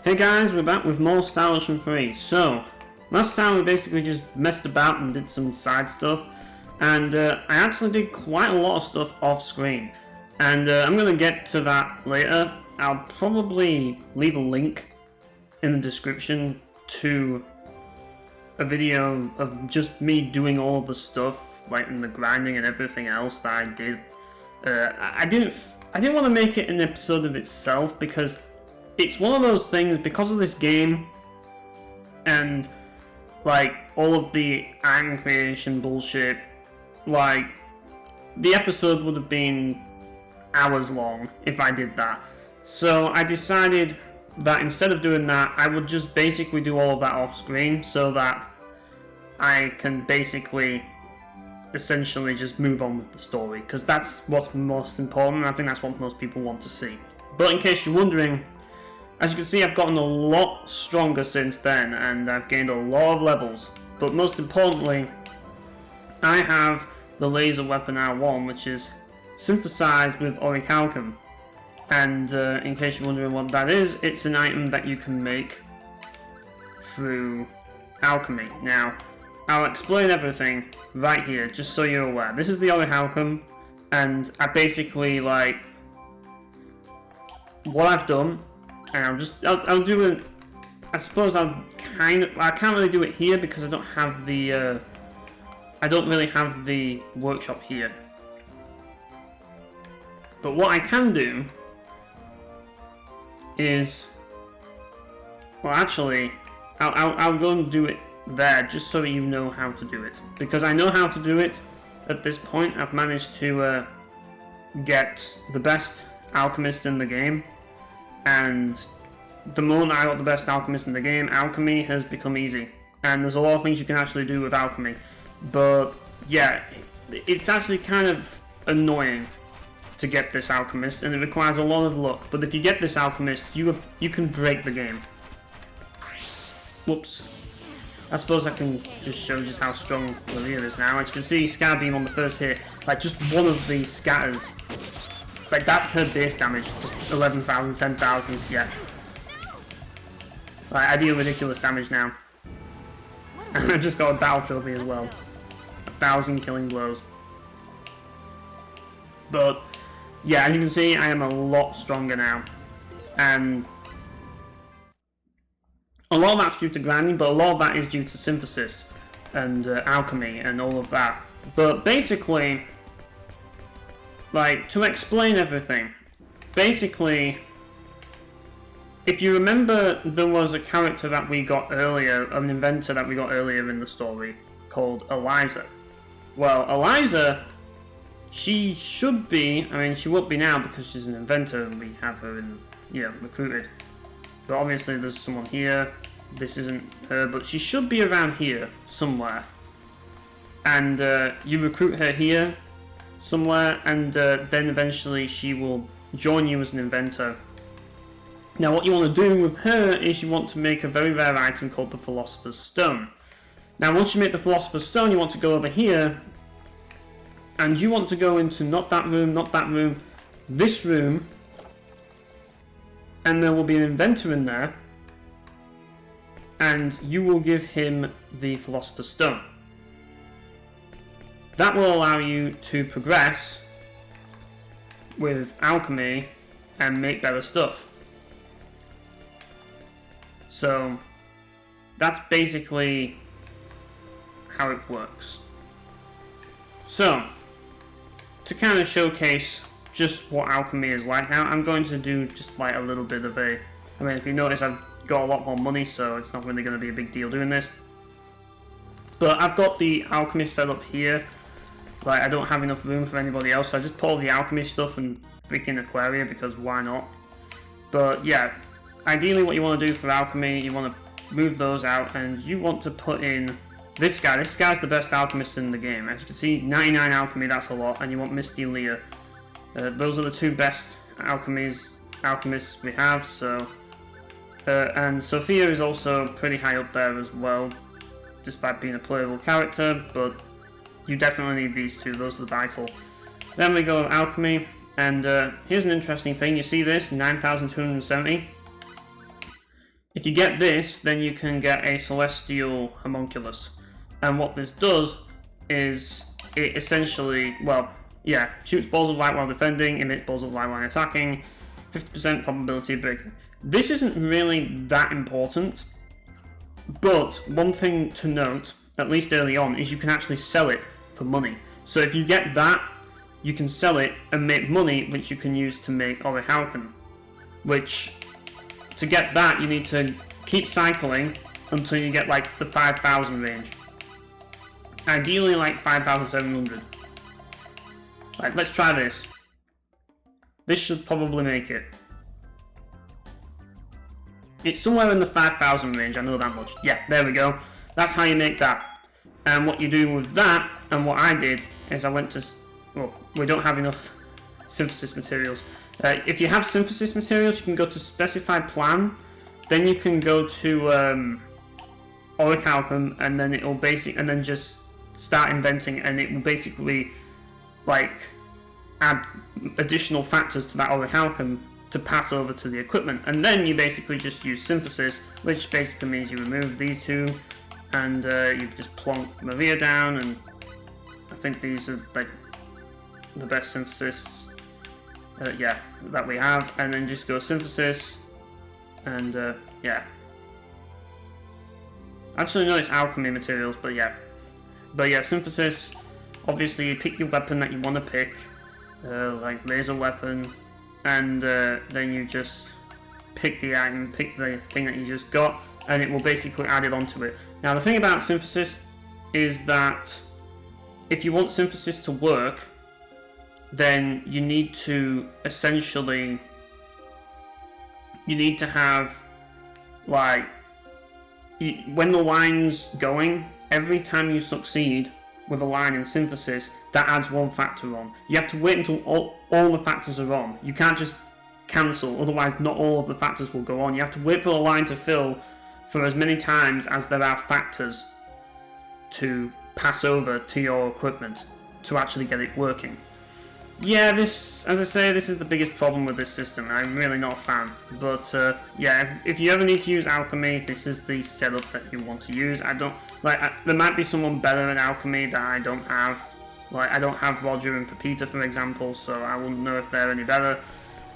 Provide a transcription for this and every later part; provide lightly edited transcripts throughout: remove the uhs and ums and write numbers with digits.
Hey guys, we're back with more Star Ocean 3. So, last time we basically just messed about and did some side stuff, and I actually did quite a lot of stuff off screen. And I'm going to get to that later. I'll probably leave a link in the description to a video of just me doing all of the stuff, like in the grinding and everything else that I did. I didn't want to make it an episode of itself because it's one of those things, because of this game and like all of the item creation bullshit, like the episode would have been hours long if I did that. So I decided that instead of doing that, I would just basically do all of that off screen so that I can basically essentially just move on with the story, because that's what's most important, and I think that's what most people want to see. But in case you're wondering, as you can see, I've gotten a lot stronger since then, and I've gained a lot of levels. But most importantly, I have the laser weapon R1, which is synthesized with orichalcum. And in case you're wondering what that is, it's an item that you can make through alchemy. Now, I'll explain everything right here, just so you're aware. This is the orichalcum, and I basically, like, what I've done, and I'll do it. I suppose I can't really do it here because I don't have the I don't really have the workshop here. But what I can do is, well, actually, I'll go and do it there just so you know how to do it, because I know how to do it. At this point, I've managed to get the best alchemist in the game. And the moment I got the best alchemist in the game, alchemy has become easy. And there's a lot of things you can actually do with alchemy. But yeah, it's actually kind of annoying to get this alchemist, and it requires a lot of luck. But if you get this alchemist, you can break the game. Whoops. I suppose I can just show just how strong Lilia is now. As you can see, Scatter Beam on the first hit, like just one of these scatters. Like, that's her base damage, just 11,000, 10,000, yeah. Like, I deal ridiculous damage now. And I just got a battle trophy as well. 1,000 killing blows. But, yeah, as you can see, I am a lot stronger now. And a lot of that's due to grinding, but a lot of that is due to synthesis and alchemy and all of that. But basically, like, to explain everything, basically, if you remember, there was a character that we got earlier, an inventor that we got earlier in the story, called Eliza. Well, Eliza, she should be, I mean, she won't be now because she's an inventor and we have her in, recruited. But obviously there's someone here, this isn't her, but she should be around here, somewhere. And you recruit her here, somewhere, and then eventually she will join you as an inventor. Now what you want to do with her is you want to make a very rare item called the Philosopher's Stone. Now once you make the Philosopher's Stone, you want to go over here, and you want to go into not that room, this room, and there will be an inventor in there, and you will give him the Philosopher's Stone. That will allow you to progress with alchemy and make better stuff. So that's basically how it works. So to kind of showcase just what alchemy is like now, I'm going to do just like a little bit of I mean, if you notice, I've got a lot more money, so it's not really going to be a big deal doing this. But I've got the alchemy set up here. Like, I don't have enough room for anybody else, so I just put all the alchemy stuff in freaking Aquaria, because why not? But yeah, ideally what you want to do for alchemy, you want to move those out, and you want to put in this guy. This guy's the best alchemist in the game. As you can see, 99 alchemy, that's a lot, and you want Misty and Leah. Those are the two best alchemists we have, so... and Sophia is also pretty high up there as well, despite being a playable character, but you definitely need these two, those are vital. Then we go alchemy, and here's an interesting thing. You see this, 9,270? If you get this, then you can get a Celestial Homunculus. And what this does is it essentially, well, yeah, shoots balls of light while defending, emits balls of light while attacking, 50% probability of breaking. This isn't really that important, but one thing to note, at least early on, is you can actually sell it for money. So if you get that, you can sell it and make money, which you can use to make Orichalcum. Which, to get that, you need to keep cycling until you get like the 5,000 range. Ideally like 5,700. Like, let's try this. This should probably make it. It's somewhere in the 5,000 range, I know that much. Yeah, there we go. That's how you make that. And what you do with that, and what I did, is I went to... Well, we don't have enough synthesis materials. If you have synthesis materials, you can go to specified plan. Then you can go to Orichalcum, and then it'll and then just start inventing, and it will basically like add additional factors to that Orichalcum to pass over to the equipment. And then you basically just use synthesis, which basically means you remove these two, and you just plonk Maria down, and I think these are like the best synthesis yeah, that we have, and then just go synthesis, and yeah. Actually no, it's alchemy materials, but yeah. But yeah, synthesis, obviously you pick your weapon that you want to pick, like laser weapon, and then you just pick the item, pick the thing that you just got, and it will basically add it onto it. Now the thing about synthesis is that if you want synthesis to work, then you need to essentially, you need to have, like, when the line's going, every time you succeed with a line in synthesis, that adds one factor on. You have to wait until all the factors are on. You can't just cancel, otherwise not all of the factors will go on. You have to wait for the line to fill for as many times as there are factors to pass over to your equipment to actually get it working. Yeah, this, as I say, this is the biggest problem with this system. I'm really not a fan. But, yeah, if you ever need to use alchemy, this is the setup that you want to use. There might be someone better in alchemy that I don't have. Like, I don't have Roger and Pepita, for example, so I wouldn't know if they're any better.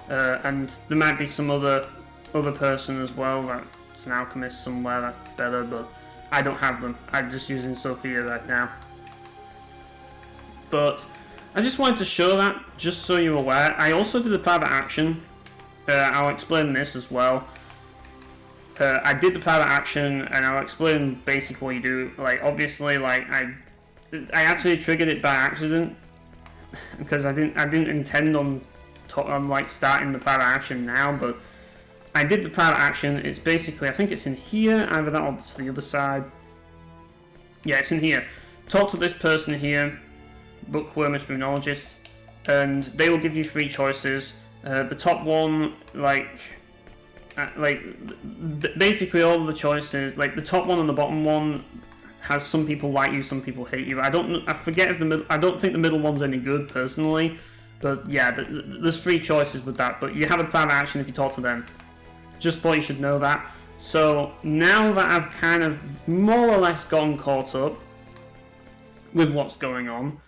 And there might be some other person as well that's an alchemist somewhere that's better, but I don't have them. I'm just using Sophia right now. But I just wanted to show that, just so you're aware. I also did a private action. I'll explain this as well. I did the private action, and I'll explain basically what you do. Like, obviously, like I actually triggered it by accident because I didn't intend on like starting the private action now, but I did the private action. It's basically, I think it's in here, either that or it's the other side. Yeah, it's in here. Talk to this person here, Bookworm and Runologist, and they will give you 3 choices. The top one, basically all of the choices, like the top one and the bottom one has some people like you, some people hate you. I forget if I don't think the middle one's any good personally, but yeah, there's 3 choices with that. But you have a private action if you talk to them. Just thought you should know that. So now that I've kind of more or less gotten caught up with what's going on,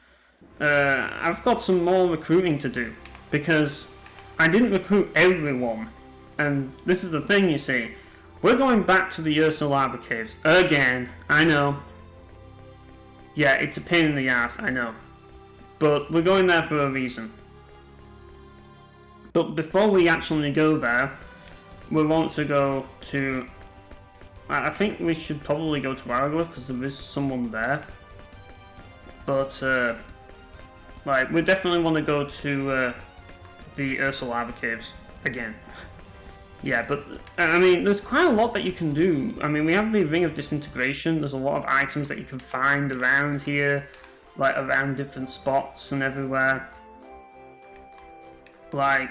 I've got some more recruiting to do, because I didn't recruit everyone, and this is the thing, you see. We're going back to the Ursa Lava Caves again. I know. Yeah, it's a pain in the ass, I know. But we're going there for a reason. But before we actually go there, we want to go to... I think we should probably go to Aragorn, because there is someone there. But, like, we definitely want to go to the Ursa Lava Caves again. Yeah, but, I mean, there's quite a lot that you can do. I mean, we have the Ring of Disintegration. There's a lot of items that you can find around here, like, around different spots and everywhere. Like,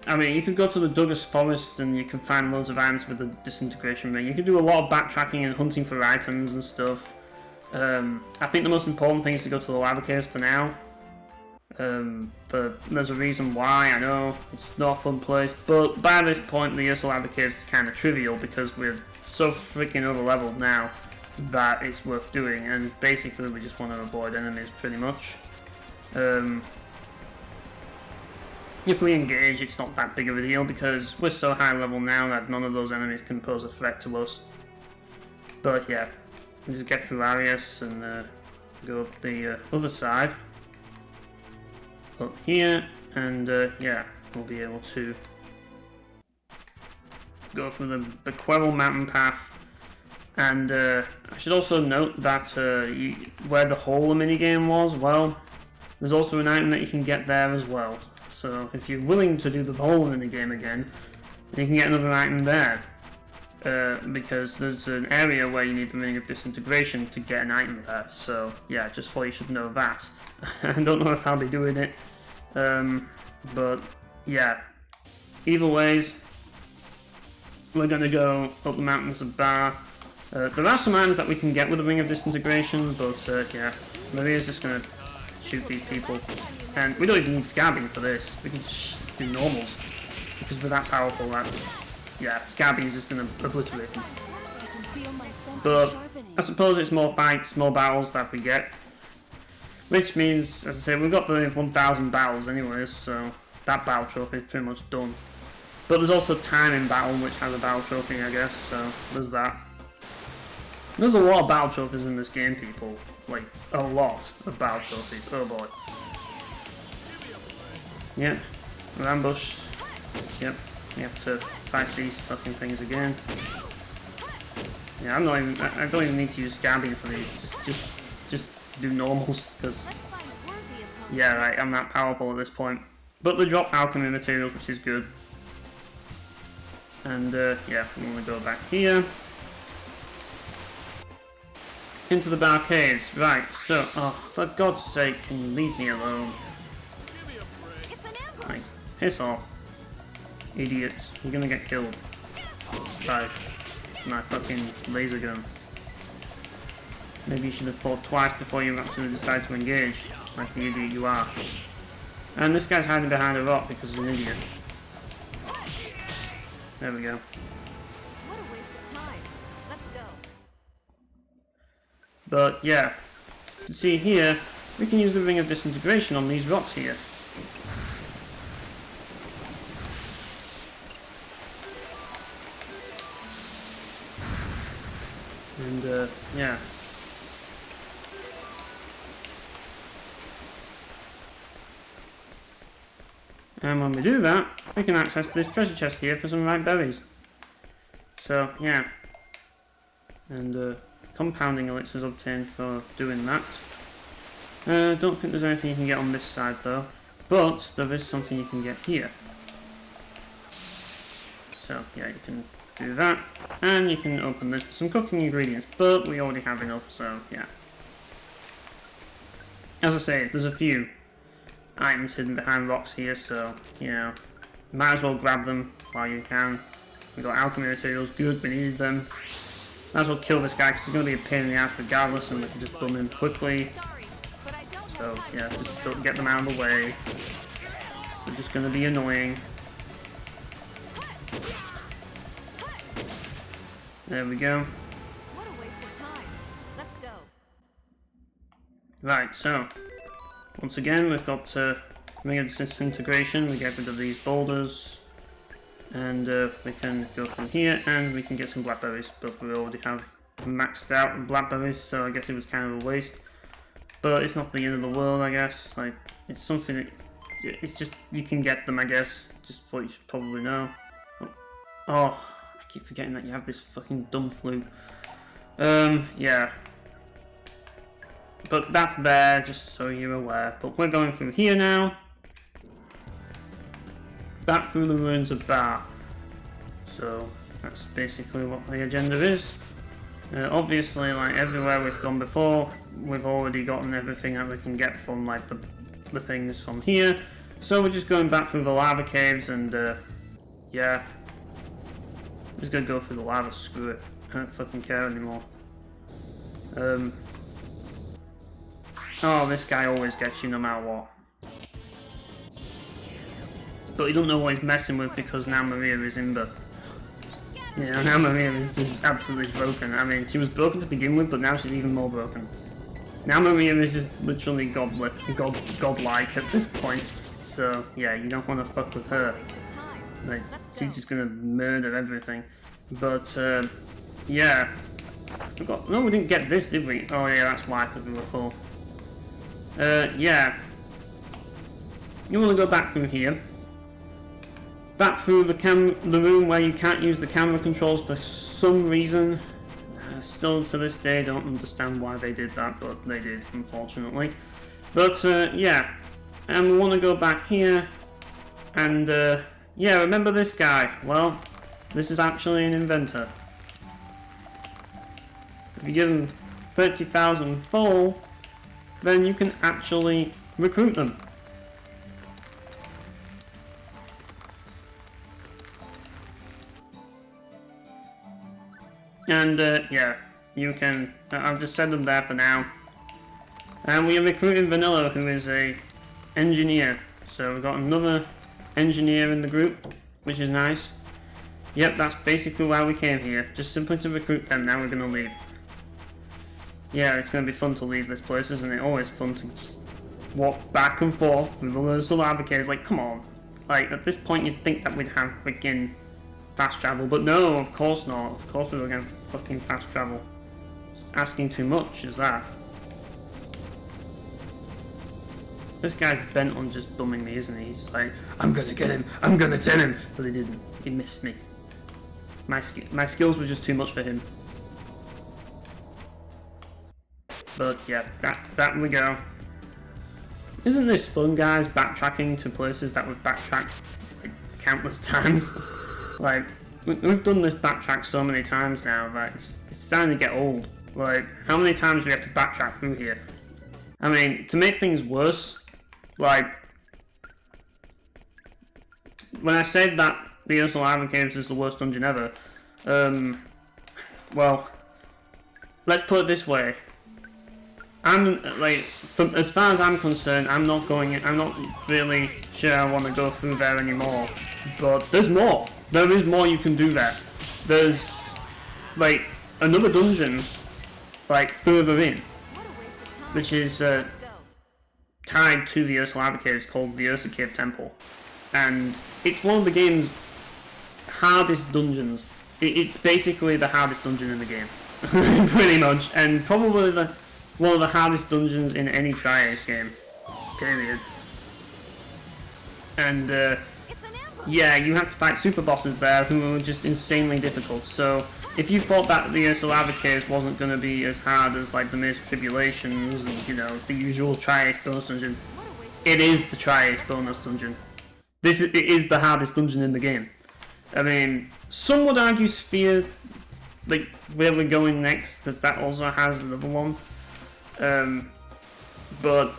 I mean, you could go to the Douglas Forest and you can find loads of items with the Disintegration Ring. You can do a lot of backtracking and hunting for items and stuff. I think the most important thing is to go to the Lava Caves for now. But there's a reason why, I know, it's not a fun place, but by this point the Ursula Lava Caves is kind of trivial because we're so freaking over leveled now that it's worth doing, and basically we just want to avoid enemies pretty much. If we engage, it's not that big of a deal because we're so high level now that none of those enemies can pose a threat to us. But yeah, we just get through Arius and go up the other side. Up here, and yeah, we'll be able to go through the Querl mountain path. And I should also note that where the hole minigame was, well, there's also an item that you can get there as well. So if you're willing to do the hole minigame again, you can get another item there. Because there's an area where you need the Ring of Disintegration to get an item there. So yeah, just thought you should know that. I don't know if I'll be doing it. But yeah, either ways, we're going to go up the mountains of Bar. There are some items that we can get with the Ring of Disintegration, but yeah, Maria's just going to shoot these people. And we don't even need scabbing for this, we can just do normals. Because we're that powerful that, yeah, scabbing is just going to obliterate them. But I suppose it's more fights, more battles that we get. Which means, as I say, we've got the 1000 battles anyways, so that battle trophy is pretty much done. But there's also time in battle, which has a battle trophy, I guess, so there's that. There's a lot of battle trophies in this game, people. Like, a lot of battle trophies. Oh boy. Yep. We're ambushed. Yep. We have to fight these fucking things again. Yeah, I don't even need to use scabbing for these. Just do normals, because yeah, right, I'm that powerful at this point. But they drop alchemy materials, which is good. And yeah, I'm gonna go back here into the Bar Caves. Right, so oh, for God's sake, can you leave me alone? Like, piss off, idiots! You're gonna get killed by my fucking laser gun. Maybe you should have thought twice before you actually decide to engage, like the idiot you are. And this guy's hiding behind a rock because he's an idiot. There we go. What a waste of time. Let's go. But yeah, you can see here, we can use the Ring of Disintegration on these rocks here. And yeah. And when we do that, we can access this treasure chest here for some ripe berries. So, yeah. And compounding elixirs obtained for doing that. Don't think there's anything you can get on this side though. But there is something you can get here. So, yeah, you can do that. And you can open this with some cooking ingredients. But we already have enough, so yeah. As I say, there's a few items hidden behind rocks here, so, you know, might as well grab them while you can. We've got alchemy materials, good, we needed them. Might as well kill this guy because he's going to be a pain in the ass regardless, and we can just bomb him quickly. So, yeah, just don't get them out of the way. They're just going to be annoying. There we go. What a waste of time. Let's go. Right, so once again we've got Ring of Disintegration. We get rid of these boulders, and we can go from here and we can get some blackberries, but we already have maxed out blackberries, so I guess it was kind of a waste. But it's not the end of the world, I guess. Like, it's something that, it's just, you can get them, I guess. Just what you should probably know. Oh, I keep forgetting that you have this fucking dumb flute. Yeah. But that's there, just so you're aware. But we're going through here now. Back through the ruins of Bar. So, that's basically what the agenda is. Obviously, like everywhere we've gone before, we've already gotten everything that we can get from like the things from here. So we're just going back through the lava caves and yeah. I'm just gonna go through the lava, screw it. I don't fucking care anymore. Oh, this guy always gets you no matter what. but he don't know what he's messing with because now Maria is in the... You know, now Maria is just absolutely broken. I mean, she was broken to begin with, but now she's even more broken. Now Maria is just literally godlike at this point. So, yeah, you don't want to fuck with her. Like, she's just gonna murder everything. But, yeah. I forgot. No, we didn't get this, did we? Oh, yeah, that's why, because we were full. Yeah. You want to go back through here. Back through the room where you can't use the camera controls for some reason. Still to this day, don't understand why they did that, but they did, unfortunately. But, yeah. And we want to go back here. And, yeah, remember this guy? Well, this is actually an inventor. If you give them 30,000 full, then you can actually recruit them. And, yeah, you can... I'll just send them there for now. And we are recruiting Vanilla, who is a engineer. So we've got another engineer in the group, which is nice. Yep, that's basically why we came here. Just simply to recruit them. Now we're going to leave. Yeah, it's going to be fun to leave this place, isn't it? Always fun to just walk back and forth with all those little advocates. Like, come on. Like, at this point you'd think that we'd have freaking fast travel, but no, of course not. Of course we were going to fucking fast travel. Asking too much, is that? This guy's bent on just bumming me, isn't he? He's just like, I'm gonna get him, I'm gonna get him! But he didn't. He missed me. My skills were just too much for him. But yeah, that we go. Isn't this fun, guys? Backtracking to places that we've backtracked like, countless times. Like, we've done this backtrack so many times now that it's starting to get old. Like, how many times do we have to backtrack through here? I mean, to make things worse, like, when I said that the Ursula Caves is the worst dungeon ever, well, let's put it this way. I'm, like, as far as I'm concerned, I'm not really sure I want to go through there anymore. But there's more. There is more you can do there. There's, like, another dungeon, like, further in, which is, tied to the Ursa Lava Caves, called the Ursa Cave Temple. And it's one of the game's hardest dungeons. It's basically the hardest dungeon in the game. Pretty much. And probably one of the hardest dungeons in any Tri-Ace game. Period. And, yeah, you have to fight super bosses there who are just insanely difficult. So, if you thought that the Ursa Lava Caves wasn't going to be as hard as, like, the Maze of Tribulations and, you know, the usual Tri-Ace bonus dungeon, it is the Tri-Ace bonus dungeon. It is the hardest dungeon in the game. I mean, some would argue Sphere, like, where we're going next, because that also has another one. But,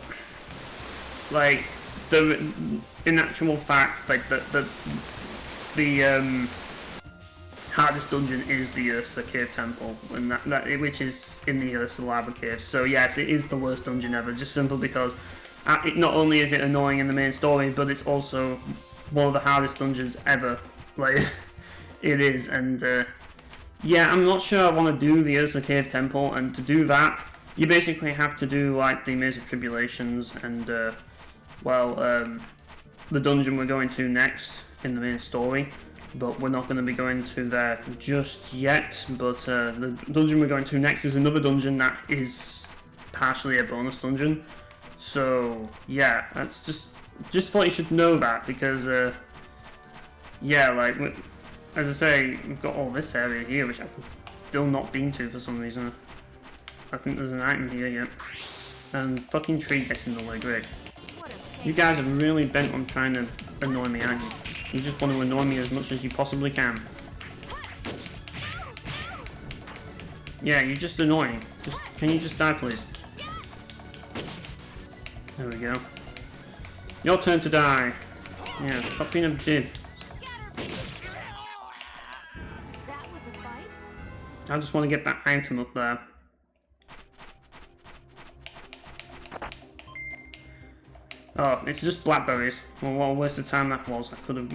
like, in actual fact, like, the hardest dungeon is the Ursa Cave Temple, and which is in the Ursa Lava Cave. So yes, it is the worst dungeon ever, just simply because not only is it annoying in the main story, but it's also one of the hardest dungeons ever. Like, it is, and yeah, I'm not sure I want to do the Ursa Cave Temple, and to do that, you basically have to do, like, the Maze of Tribulations, and, well, the dungeon we're going to next in the main story, but we're not going to be going to there just yet. But the dungeon we're going to next is another dungeon that is partially a bonus dungeon. So yeah, that's just thought you should know that, because yeah, like, as I say, we've got all this area here which I've still not been to for some reason. I think there's an item here yet, and fucking tree gets in the way. Great. You guys are really bent on trying to annoy me, aren't you? You just want to annoy me as much as you possibly can. Yeah, you're just annoying. Can you just die, please? There we go. Your turn to die. Yeah, stop being a div. I just want to get that item up there. Oh, it's just blackberries. Well, what a waste of time that was. I could have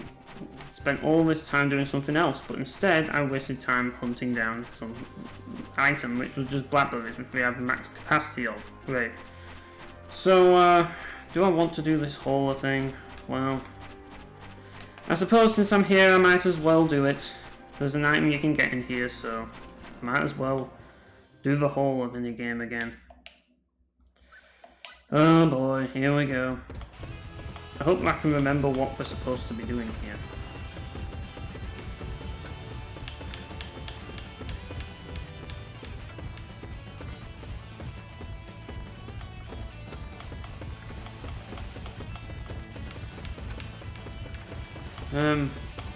spent all this time doing something else, but instead I wasted time hunting down some item which was just blackberries, which we have max capacity of. Great. So, do I want to do this whole thing? Well, I suppose since I'm here I might as well do it. There's an item you can get in here, so I might as well do the whole minigame again. Oh boy, here we go. I hope I can remember what we're supposed to be doing here.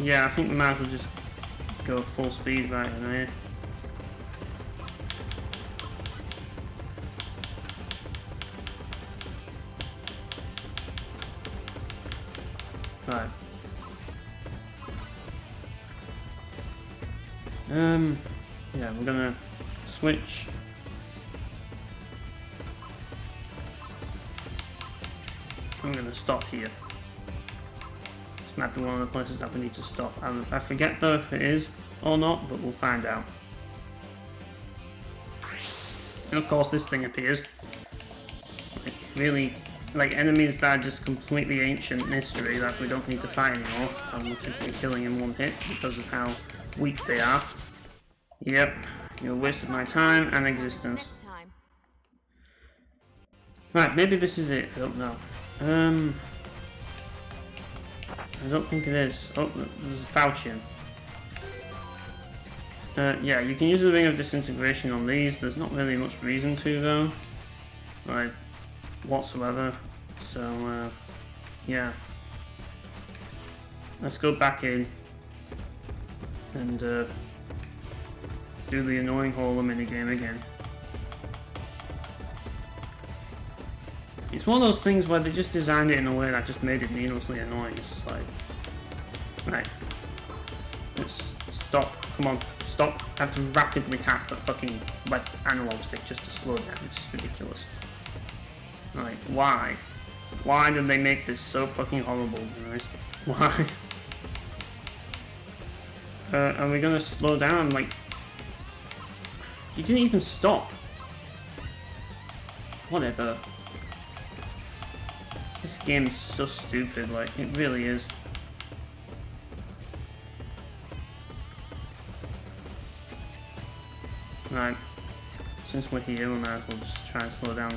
Yeah, I think we might as well just go full speed right in here. Right. Yeah, we're gonna switch. I'm gonna stop here. This might be one of the places that we need to stop. I forget though if it is or not, but we'll find out. And of course this thing appears. Like, really, like enemies that are just completely ancient history that we don't need to fight anymore. And we should be killing in one hit because of how weak they are. Yep, you wasted my time and existence. Next time. Right, maybe this is it. I don't know. I don't think it is. Oh, there's a falchion. Yeah, you can use the Ring of Disintegration on these. There's not really much reason to though. Like, whatsoever. So, yeah. Let's go back in and do the annoying Holo minigame again. It's one of those things where they just designed it in a way that just made it needlessly annoying. It's like, right, let's stop, come on, stop. I have to rapidly tap the fucking left analog stick just to slow down. It's just ridiculous. Like, why? Why did they make this so fucking horrible, guys? Why? Are we gonna slow down? Like, you didn't even stop. Whatever. This game is so stupid, like, it really is. Right, since we're here, we might as well just try and slow down.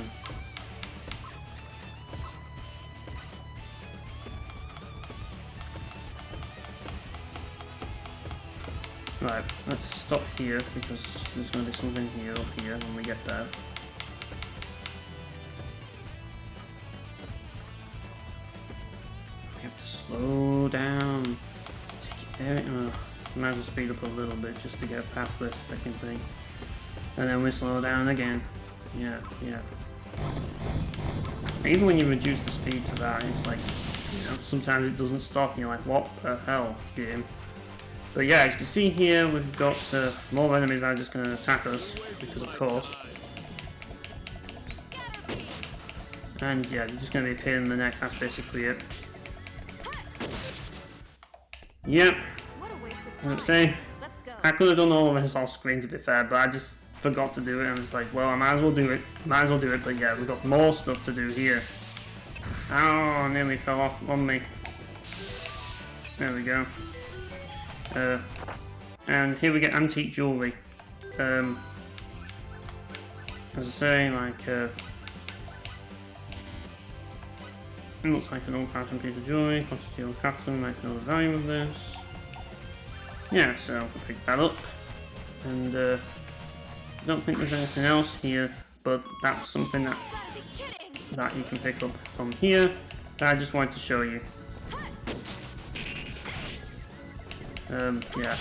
Right, let's stop here because there's going to be something here up here when we get there. We have to slow down. Might as well speed up a little bit just to get past this freaking thing. And then we slow down again. Yeah, yeah. Even when you reduce the speed to that, it's like, you know, sometimes it doesn't stop and you're like, what the hell, game? But yeah, as you can see here, we've got more enemies that are just going to attack us, because of course. And yeah, they're just going to be a pain in the neck, that's basically it. Yep. What a waste of As time. I say, Let's go. I could have done all of this off screen to be fair, but I just forgot to do it, and it's like, well, I might as well do it. Might as well do it, but yeah, we've got more stuff to do here. Oh, nearly fell off on me. There we go. And here we get antique jewellery. As I say, like, it looks like an old-fashioned piece of jewellery. Cost a steel captain, might know the value of this. Yeah, so we'll pick that up. And I don't think there's anything else here, but that's something that you can pick up from here that I just wanted to show you. Yeah.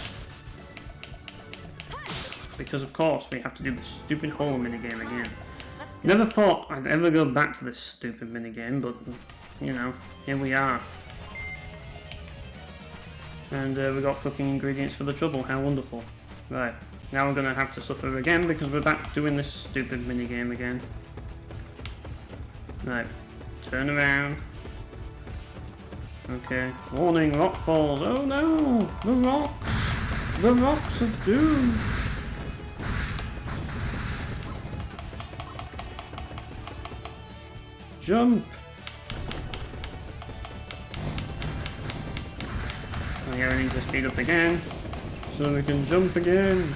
Because of course we have to do the stupid Holo minigame again. Never thought I'd ever go back to this stupid minigame, but you know, here we are. And we got cooking ingredients for the trouble, how wonderful. Right, now we're gonna have to suffer again because we're back doing this stupid minigame again. Right, turn around. Okay. Warning, rock falls. Oh no! The rocks! The rocks of doom! Jump! Oh yeah, I need to speed up again. So we can jump again.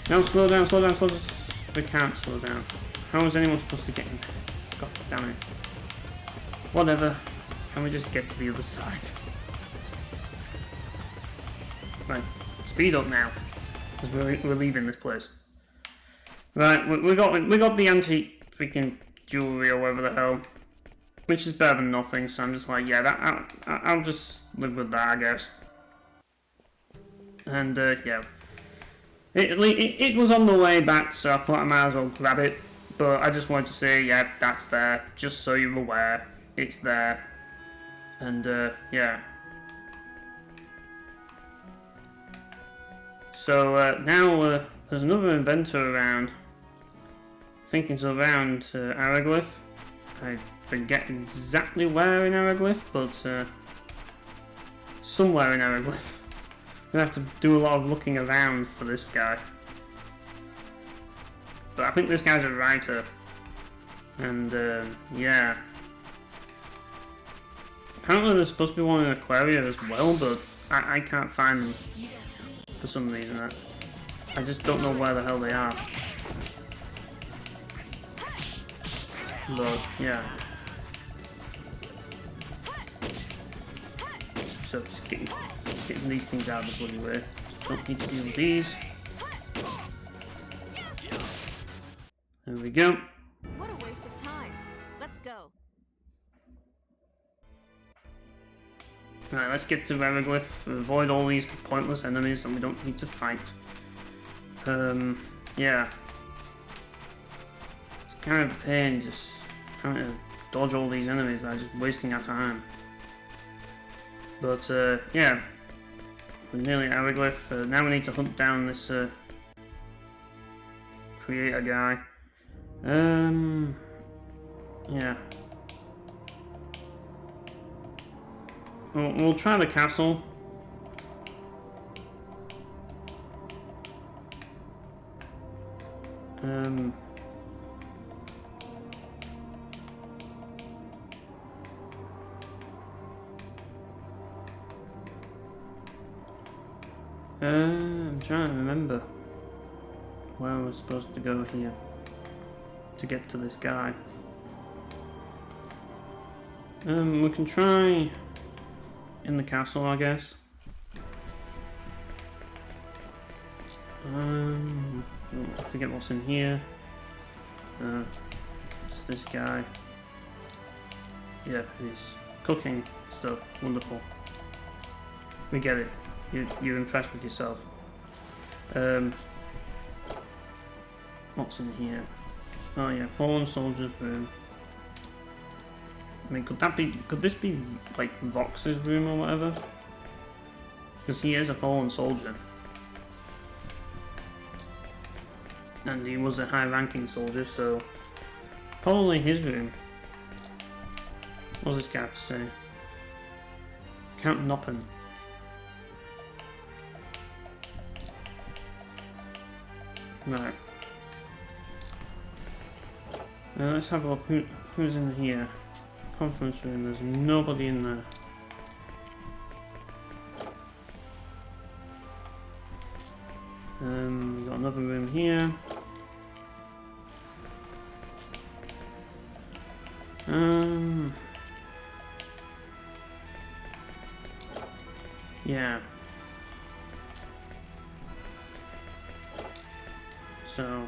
Now slow down, slow down, slow down. We can't slow down. How is anyone supposed to get in there? God damn it. Whatever. Can we just get to the other side? Right, speed up now. Because we're leaving this place. Right, we got the antique freaking jewelry or whatever the hell. Which is better than nothing, so I'm just like, yeah, I'll just live with that, I guess. And, yeah. It was on the way back, so I thought I might as well grab it. But I just wanted to say, yeah, that's there. Just so you're aware. It's there. And, yeah. So, now, there's another inventor around. I think it's around, Araglyph. I forget exactly where in Araglyph, but, somewhere in Araglyph. I'm gonna have to do a lot of looking around for this guy. But I think this guy's a writer. And, yeah. Apparently there's supposed to be one in Aquaria as well, but I can't find them for some reason. I just don't know where the hell they are. But, yeah. So just getting these things out of the bloody way. Don't need to deal with these. There we go. What a waste of time. Let's go. Right, let's get to Araglyph. Avoid all these pointless enemies that we don't need to fight. Yeah. It's kind of a pain just trying to dodge all these enemies that are just wasting our time. But, yeah. We're nearly at Araglyph. Now we need to hunt down this, creator guy. Yeah. We'll try the castle. I'm trying to remember where I was supposed to go here to get to this guy. We can try in the castle, I guess. I forget what's in here. Just this guy. Yeah, he's cooking stuff. Wonderful. We get it. You're impressed with yourself. What's in here? Oh yeah, fallen soldier's room. I mean, could this be like Vox's room or whatever? Because he is a fallen soldier. And he was a high-ranking soldier, so probably his room. What does this guy have to say? Count Noppen. Right. Let's have a look. Who's in here? Conference room. There's nobody in there. We've got another room here. Yeah. So,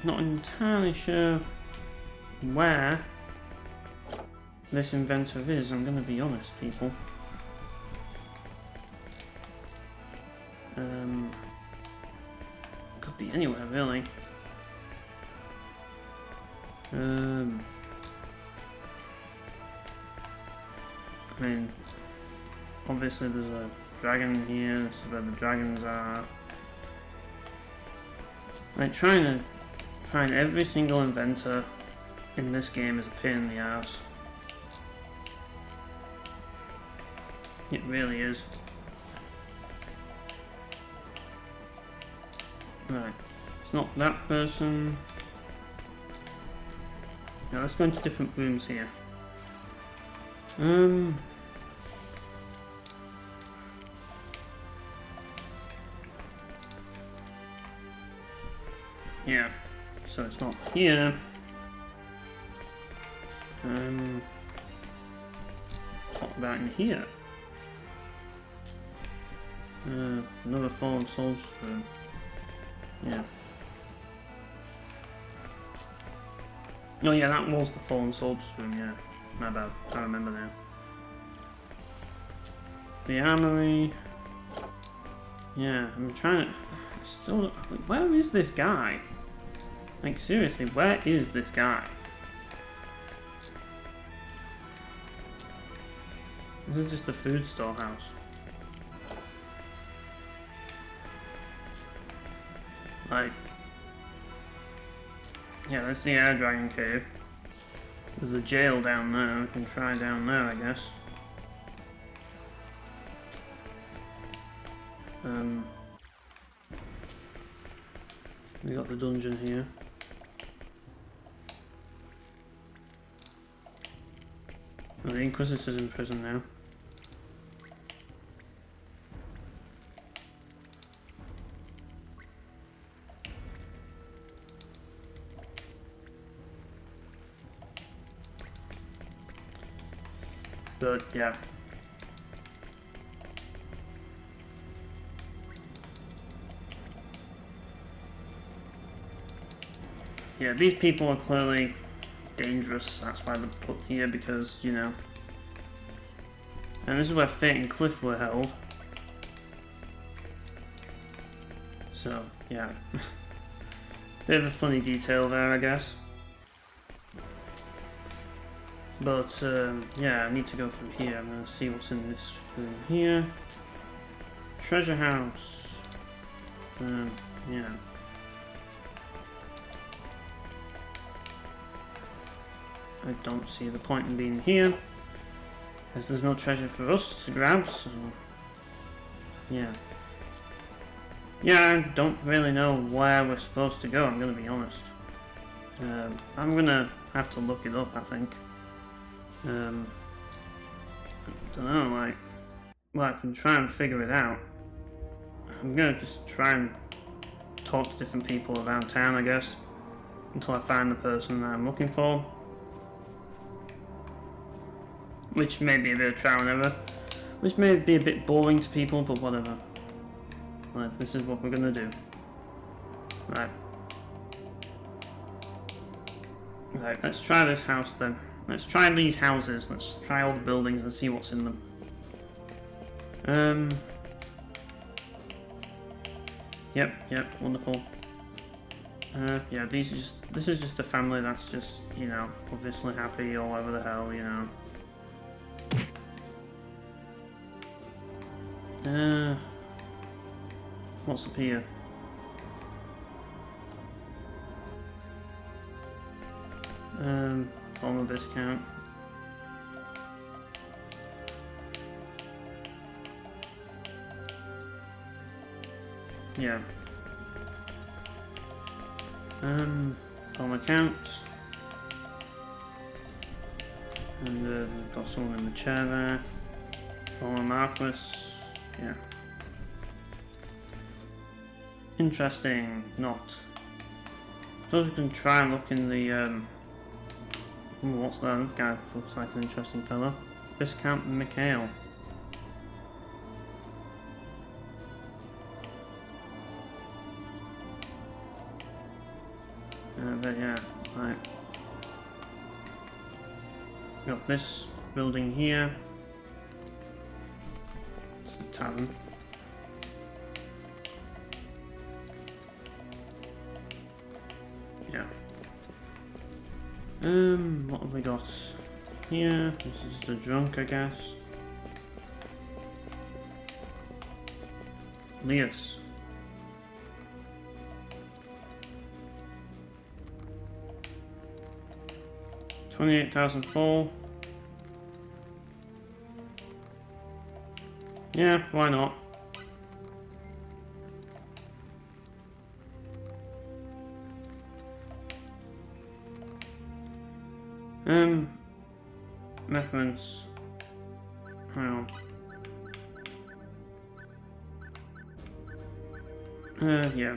not entirely sure where this inventor is, I'm gonna be honest, people. Could be anywhere, really. I mean, obviously there's a dragon here, this is where the dragons are. Like, trying to find every single inventor in this game is a pain in the ass. It really is. Right. It's not that person. Now let's go into different rooms here. Yeah. So it's not here. What about in here? Another fallen soldier's room. Yeah. Oh yeah, that was the fallen soldier's room, yeah. My bad, I remember now. The armory. Yeah, I'm trying to... Still... Where is this guy? Like, seriously, where is this guy? This is just a food storehouse. Like... Yeah, that's the air dragon cave. There's a jail down there. We can try down there, I guess. We got the dungeon here. Oh, the Inquisitor's in prison now. But yeah. Yeah, these people are clearly dangerous. That's why they're put here, because, you know. And this is where Fate and Cliff were held. So, yeah. Bit of a funny detail there, I guess. But, yeah, I need to go from here. I'm going to see what's in this room here. Treasure house. Yeah. I don't see the point in being here, as there's no treasure for us to grab, so... Yeah. Yeah, I don't really know where we're supposed to go, I'm gonna be honest. I'm gonna have to look it up, I think. I don't know, like... Well, I can try and figure it out. I'm gonna just try and talk to different people around town, I guess, until I find the person that I'm looking for. Which may be a bit of trial and error. Which may be a bit boring to people, but whatever. Right, this is what we're gonna do. Right. Right, let's try this house then. Let's try these houses. Let's try all the buildings and see what's in them. Yep, wonderful. Yeah, this is just a family that's just, you know, obviously happy or whatever the hell, you know. What's up here? On the discount. Yeah. On account. And we've got someone in the chair there. On Marquis. Yeah. Interesting. Not. Suppose we can try and look in the ooh, what's that? That guy looks like an interesting fellow. Viscount Mikhail. But yeah, right. Got this building here. It's the tavern. Yeah. What have we got here? This is the drunk, I guess. Leas. 28,000 full. Yeah, why not? Reference. Hang on. Yeah.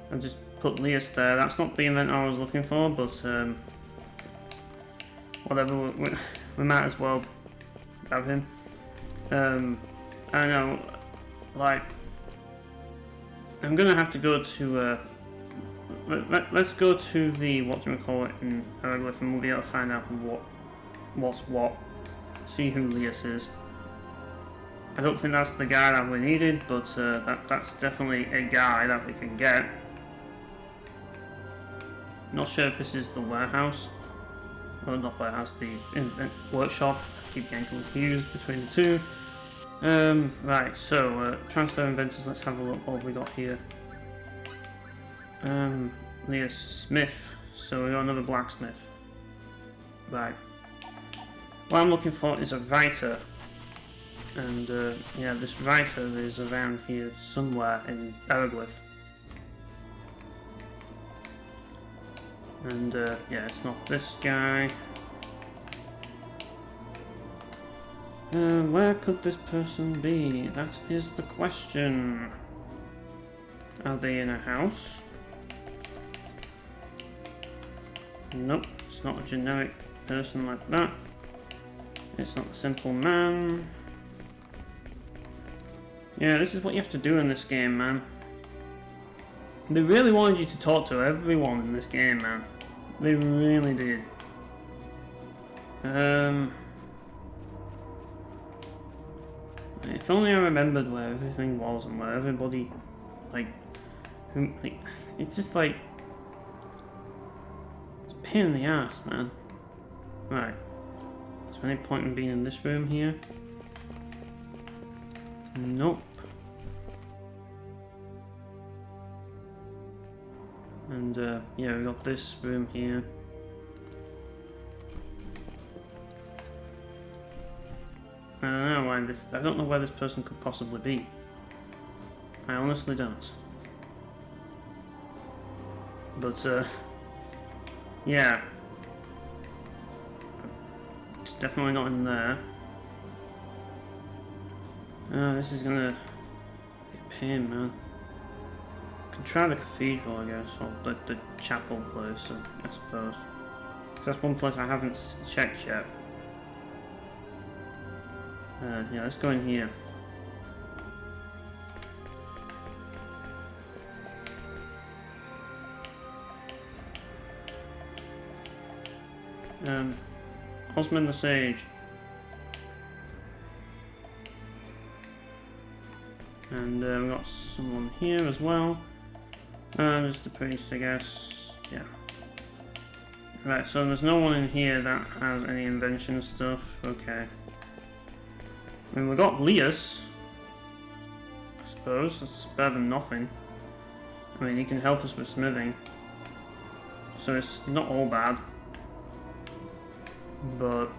I just put Leas there. That's not the inventor I was looking for, but whatever. We might as well have him. I know, like, I'm gonna have to go to. Let's go to the whatchamacallit in Hieroglyph, and we'll be able to find out what's what. See who Leas is. I don't think that's the guy that we needed, but that's definitely a guy that we can get. Not sure if this is the warehouse. Well, not warehouse, the workshop. I keep getting confused between the two. Right, so transfer inventors, let's have a look what we got here. Leas Smith, so we got another blacksmith. Right. What I'm looking for is a writer. And yeah, this writer is around here somewhere in Hieroglyph. And yeah, it's not this guy. Where could this person be? That is the question. Are they in a house? Nope, it's not a generic person like that. It's not a simple man. Yeah, this is what you have to do in this game, man. They really wanted you to talk to everyone in this game, man. They really did. If only I remembered where everything was and where everybody, like, it's just like, it's a pain in the ass, man. Right. Is there any point in being in this room here? Nope. And yeah, we got this room here. I don't know where this person could possibly be. I honestly don't. But yeah, it's definitely not in there. This is gonna be a pain, man. Can try the cathedral, I guess, or the chapel place, I suppose. That's one place I haven't checked yet. Yeah, let's go in here. Osman the Sage. And we got someone here as well. Just the priest, I guess. Yeah. Right, so there's no one in here that has any invention stuff. Okay. I mean, we got Leas. I suppose that's better than nothing. I mean, he can help us with smithing, so it's not all bad. But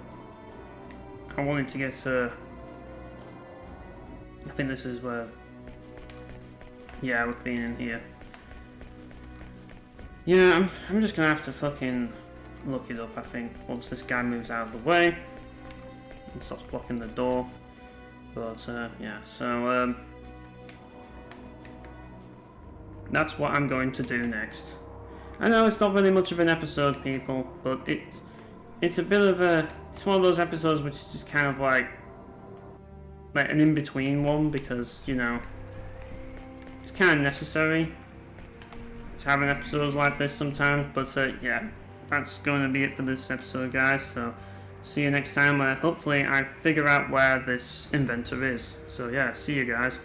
I wanted to get I think this is where. Yeah, we've been in here. Yeah, I'm just gonna have to fucking look it up, I think, once this guy moves out of the way and stops blocking the door. But yeah, so that's what I'm going to do next. I know it's not really much of an episode, people, but it's a bit of it's one of those episodes which is just kind of like an in-between one, because, you know, it's kind of necessary to have an episodes like this sometimes. But yeah, that's going to be it for this episode, guys. So see you next time, where hopefully I figure out where this inventor is. So yeah, see you guys.